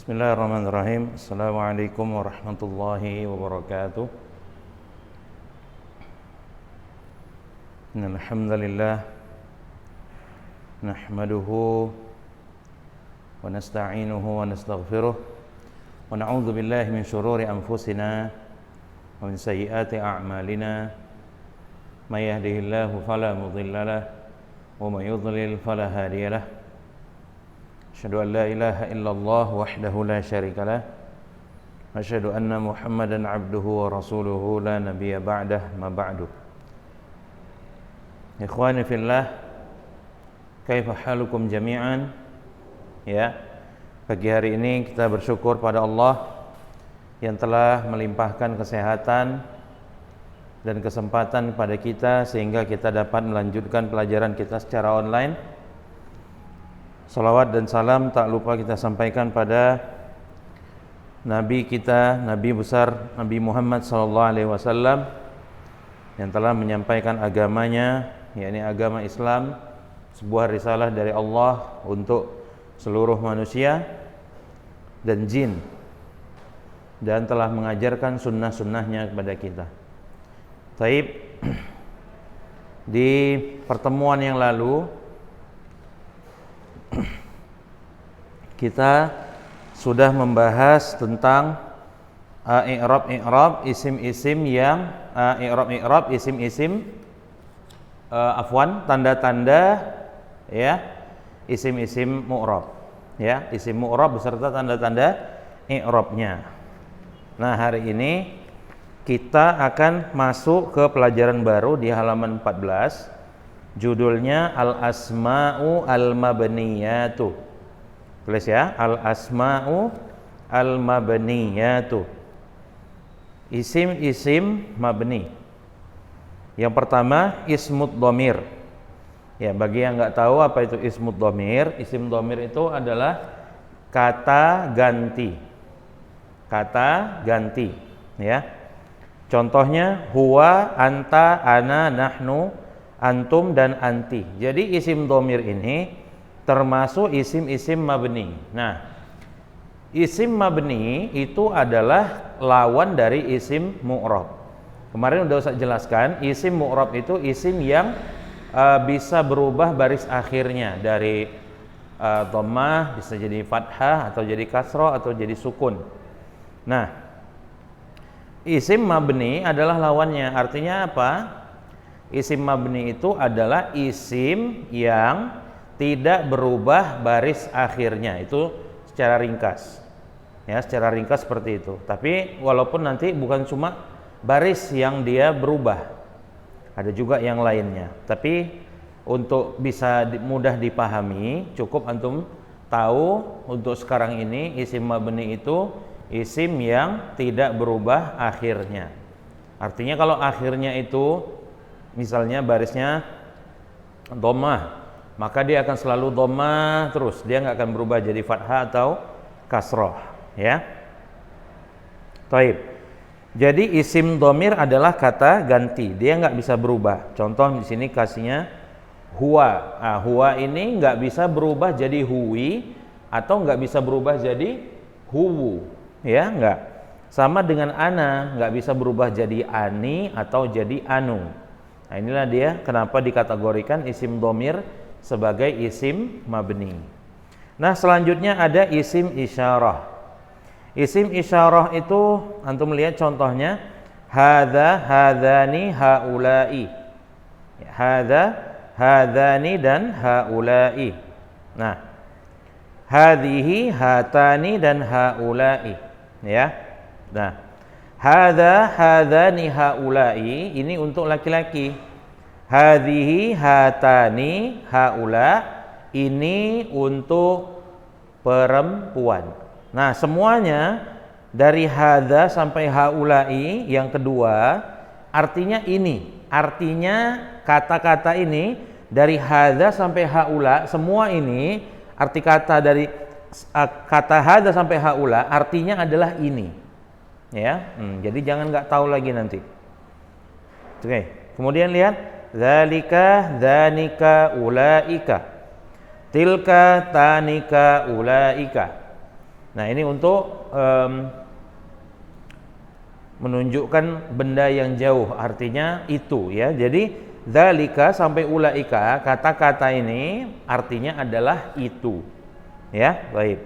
Bismillahirrahmanirrahim. Assalamualaikum warahmatullahi wabarakatuh. Innal hamdalillah nahmaduhu wa nasta'inuhu wa nastaghfiruh wa na'udzu billahi min shururi anfusina wa min sayyiati a'malina. May yahdihillahu fala mudilla lahu wa may yudlil fala hadiya lahu. Asyhadu an la ilaha illallah wahdahu la syarika lah wa asyhadu anna Muhammadan abduhu wa rasuluhu la nabiyya ba'dah ma ba'du. Ikhwani fillah, kaifa halukum jami'an? Ya, pagi hari ini kita bersyukur pada Allah yang telah melimpahkan kesehatan dan kesempatan pada kita sehingga kita dapat melanjutkan pelajaran kita secara online. Salawat dan salam tak lupa kita sampaikan pada Nabi kita, Nabi besar Nabi Muhammad SAW yang telah menyampaikan agamanya, yakni agama Islam, sebuah risalah dari Allah untuk seluruh manusia dan jin, dan telah mengajarkan sunnah-sunnahnya kepada kita. Taib, di pertemuan yang lalu kita sudah membahas tentang i'rab isim-isim yang isim-isim tanda-tanda ya, isim-isim mu'rab ya, isim mu'rab beserta tanda-tanda i'rabnya. Nah, hari ini kita akan masuk ke pelajaran baru di halaman 14. Judulnya Al-Asma'u Al-Mabniyatu. Tulis ya, Al-Asma'u Al-Mabniyatu. Isim-isim mabni. Yang pertama ismud dhamir. Ya, bagi yang enggak tahu apa itu ismud dhamir, isim dhamir itu adalah kata ganti. Kata ganti, ya. Contohnya huwa, anta, ana, nahnu, antum dan anti. Jadi isim dhamir ini termasuk isim-isim mabni. Nah, isim mabni itu adalah lawan dari isim mu'rab. Kemarin udah saya jelaskan, isim mu'rab itu isim yang bisa berubah baris akhirnya dari dhammah, bisa jadi fathah atau jadi kasrah atau jadi sukun. Nah, isim mabni adalah lawannya. Artinya apa? Isim mabni itu adalah isim yang tidak berubah baris akhirnya. Itu secara ringkas. Ya, secara ringkas seperti itu. Tapi walaupun nanti bukan cuma baris yang dia berubah. Ada juga yang lainnya. Tapi untuk bisa mudah dipahami, cukup antum tahu untuk sekarang ini isim mabni itu isim yang tidak berubah akhirnya. Artinya kalau akhirnya itu misalnya barisnya dhammah, maka dia akan selalu dhammah terus, dia nggak akan berubah jadi fathah atau kasroh, ya. Taib. Jadi isim dhamir adalah kata ganti, dia nggak bisa berubah. Contoh di sini kasihnya huwa. Huwa ini nggak bisa berubah jadi huwi atau nggak bisa berubah jadi huwu, ya nggak. Sama dengan ana, nggak bisa berubah jadi ani atau jadi anu. Nah, inilah dia kenapa dikategorikan isim dhamir sebagai isim mabni. Nah, selanjutnya ada isim isyarah. Isim isyarah itu antum lihat contohnya hadza, hadzani, haula'i. Hadza, hadzani dan haula'i. Nah, hadhihi, hatani dan haula'i, ya. Nah, hadza, hadzani, haula'i ini untuk laki-laki. Hadhihi, hatani, haula ini untuk perempuan. Nah, semuanya dari hadza sampai haula'i yang kedua artinya ini. Artinya kata-kata ini dari hadza sampai haula, semua ini arti kata dari kata hadza sampai haula artinya adalah ini. Ya, jadi jangan nggak tahu lagi nanti. Oke, kemudian lihat dzalika, dzanika, ulaika, tilka, tanika, ulaika. Nah, ini untuk menunjukkan benda yang jauh, artinya itu ya. Jadi dzalika sampai ulaika, kata-kata ini artinya adalah itu. Ya, baik.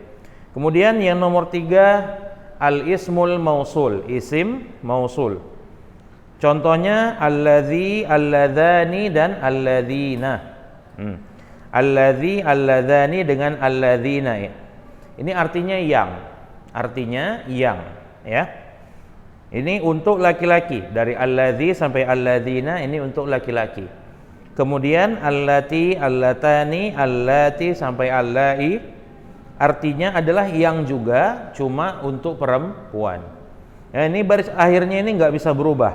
Kemudian yang nomor 3, al-ismul mausul, isim mausul. Contohnya alladzi, alladzani dan alladzina. Alladzi, alladzani dengan alladzina. Ini artinya yang. Artinya yang, ya. Ini untuk laki-laki, dari alladzi sampai alladzina ini untuk laki-laki. Kemudian allati, allatani, allati sampai allai artinya adalah yang juga, cuma untuk perempuan. Ya, ini baris akhirnya ini nggak bisa berubah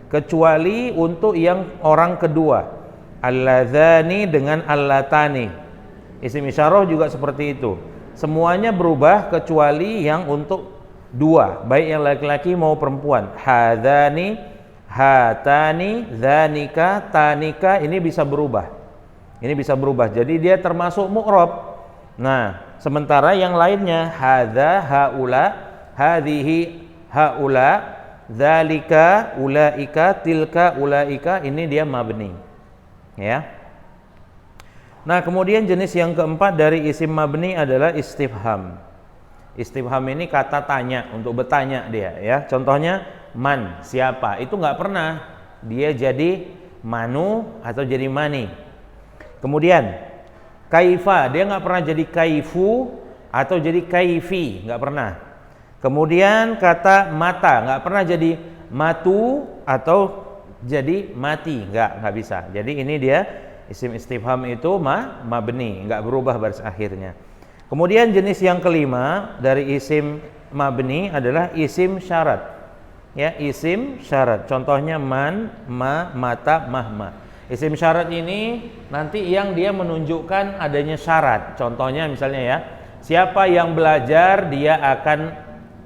kecuali untuk yang orang kedua. Alladzani dengan allatani. Isim isyarah juga seperti itu. Semuanya berubah kecuali yang untuk dua, baik yang laki-laki mau perempuan. Hadzani, hatani, dzanika, tanika, ini bisa berubah. Ini bisa berubah. Jadi dia termasuk mu'rab. Nah, sementara yang lainnya hadza, haula, hadhihi, haula, dzalika, ulaika, tilka, ulaika, ini dia mabni. Ya. Nah, kemudian jenis yang keempat dari isim mabni adalah istifham. Istifham ini kata tanya, untuk bertanya dia, ya. Contohnya man, siapa? Itu nggak pernah dia jadi manu atau jadi mani. Kemudian kaifa, dia nggak pernah jadi kaifu atau jadi kaifi, nggak pernah. Kemudian kata mata, nggak pernah jadi matu atau jadi mati, nggak bisa. Jadi ini dia isim istifham itu mabni, nggak berubah baris akhirnya. Kemudian jenis yang kelima dari isim mabni adalah isim syarat. Ya, isim syarat. Contohnya man, ma, mata, mahma. Isim syarat ini nanti yang dia menunjukkan adanya syarat. Contohnya misalnya ya, siapa yang belajar dia akan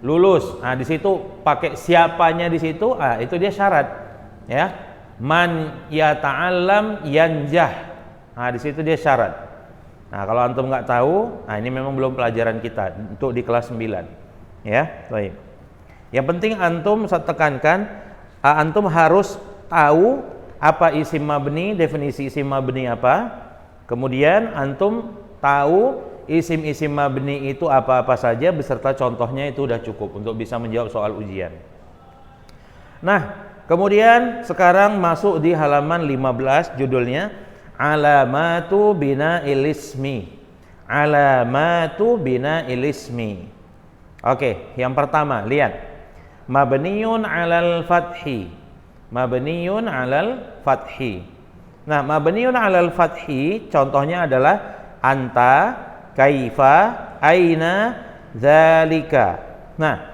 lulus. Nah, di situ pakai siapanya di situ, itu dia syarat. Ya. Man yata'allam yanjah. Nah, di situ dia syarat. Nah, kalau antum nggak tahu, nah ini memang belum pelajaran kita untuk di kelas 9. Ya, baik. Yang penting antum saya tekankan, antum harus tahu apa isim mabni, definisi isim mabni apa. Kemudian antum tahu isim-isim mabni itu apa-apa saja beserta contohnya, itu udah cukup untuk bisa menjawab soal ujian. Nah, kemudian sekarang masuk di halaman 15, judulnya alamatu bina'il ismi. Alamatu bina'il ismi. Oke, yang pertama lihat mabniun 'alal fathi. Mabniun 'alal fathi. Nah, mabniun 'alal fathi contohnya adalah anta, kaifa, aina, dzalika. Nah,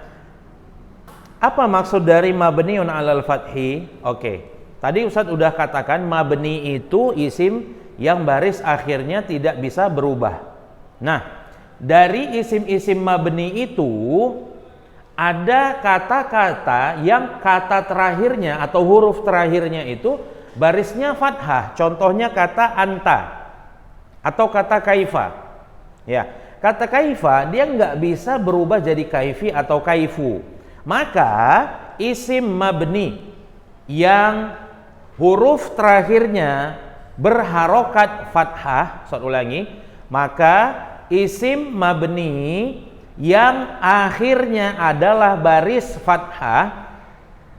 apa maksud dari mabniun 'alal fathi? Oke. Tadi Ustadz udah katakan mabni itu isim yang baris akhirnya tidak bisa berubah. Nah, dari isim-isim mabni itu ada kata-kata yang kata terakhirnya atau huruf terakhirnya itu barisnya fathah. Contohnya kata anta atau kata kaifa. Ya, kata kaifa dia nggak bisa berubah jadi kaifi atau kaifu. Maka isim mabni yang huruf terakhirnya berharokat fathah, saya ulangi, maka isim mabni yang akhirnya adalah baris fathah,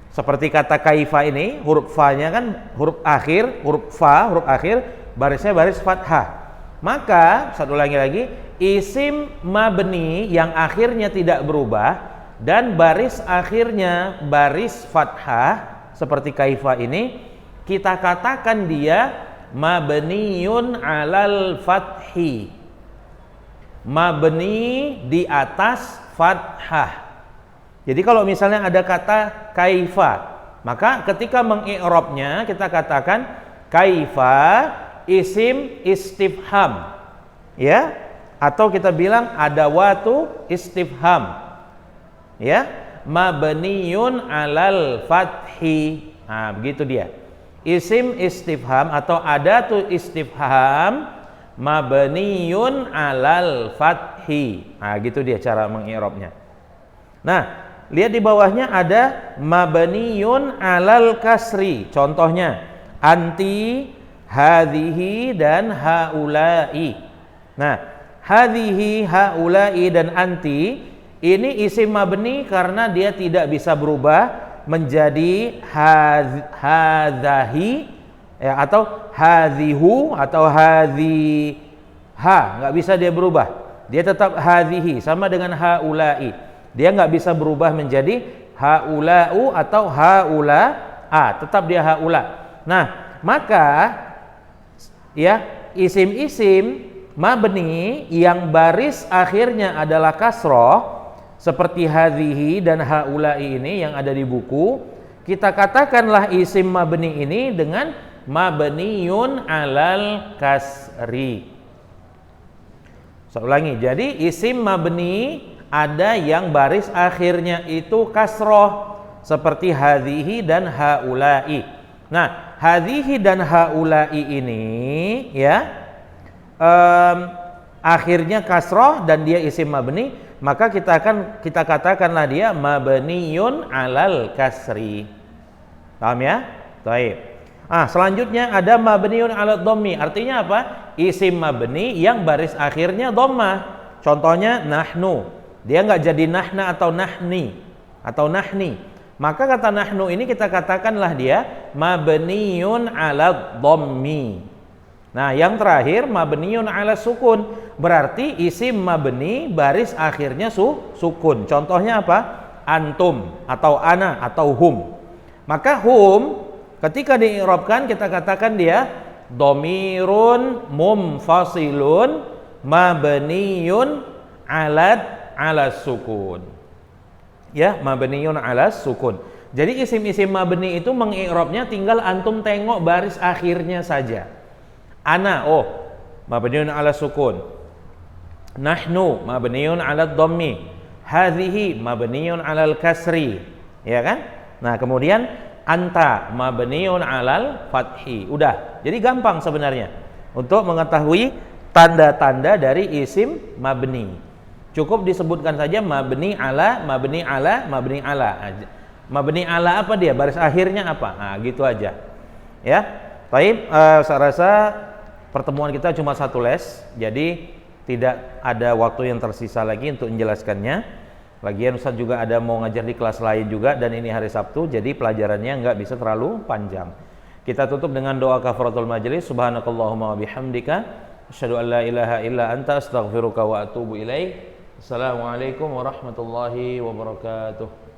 seperti kata kaifa ini, huruf fa-nya kan huruf akhir, huruf fa, huruf akhir, barisnya baris fathah. Maka, saya ulangi lagi, isim mabni yang akhirnya tidak berubah dan baris akhirnya baris fathah, seperti kaifa ini, kita katakan dia mabniun 'alal fathi. Mabni di atas fathah. Jadi kalau misalnya ada kata kaifa, maka ketika mengi'rabnya kita katakan kaifa isim istifham. Ya, atau kita bilang adawatu istifham. Ya, mabniun 'alal fathi. Nah, begitu dia. Isim istifham atau adatu istifham mabniyun alal fathi. Nah, gitu dia cara mengi'rabnya. Nah, lihat di bawahnya ada mabniyun alal kasri. Contohnya anti, hadhihi dan haula'i. Nah, hadhihi, haula'i dan anti ini isim mabni karena dia tidak bisa berubah menjadi hadzahi ya, atau hadhihu atau hadhiha, nggak bisa dia berubah. Dia tetap hadhihi sama dengan haula'i. Dia nggak bisa berubah menjadi haula'u atau haula'a, tetap dia haula. Nah, maka ya isim-isim mabni yang baris akhirnya adalah kasroh seperti hadhihi dan haula'i ini yang ada di buku, kita katakanlah isim mabni ini dengan mabniyun alal kasri. Saya ulangi, jadi isim mabni ada yang baris akhirnya itu kasroh seperti hadhihi dan haula'i. Nah, hadhihi dan haula'i ini ya akhirnya kasroh dan dia isim mabni, maka kita katakanlah dia mabniyun alal kasri. Paham ya? Baik. Selanjutnya ada mabniyun alal dhammi. Artinya apa? Isim mabni yang baris akhirnya dhammah. Contohnya nahnu. Dia nggak jadi nahna atau nahni atau nahni. Maka kata nahnu ini kita katakanlah dia mabniyun alal dhammi. Nah, yang terakhir mabniyun ala sukun, berarti isim mabni baris akhirnya sukun. Contohnya apa? Antum atau ana atau hum. Maka hum ketika diirobkan kita katakan dia dhamirun mumfasilun mabniyun ala sukun. Ya, mabniyun ala sukun. Jadi isim-isim mabni itu mengirobnya tinggal antum tengok baris akhirnya saja. Ana, mabniun ala sukun. Nahnu mabniun ala dhammi. Hadhihi mabniun alal kasri. Ya kan? Nah, kemudian anta mabniun alal fathi. Udah. Jadi gampang sebenarnya untuk mengetahui tanda-tanda dari isim mabni. Cukup disebutkan saja mabni ala, mabni ala, mabni ala. Mabni ala apa dia? Baris akhirnya apa? Nah, gitu aja. Ya. Baik, saya rasa pertemuan kita cuma satu les, jadi tidak ada waktu yang tersisa lagi untuk menjelaskannya. Lagian Ustaz juga ada mau ngajar di kelas lain juga, dan ini hari Sabtu, jadi pelajarannya nggak bisa terlalu panjang. Kita tutup dengan doa kafaratul majelis. Subhanakallahumma wa bihamdika asyhadu an la ilaha illa anta astaghfiruka wa atubu ilaik. Assalamualaikum warahmatullahi wabarakatuh.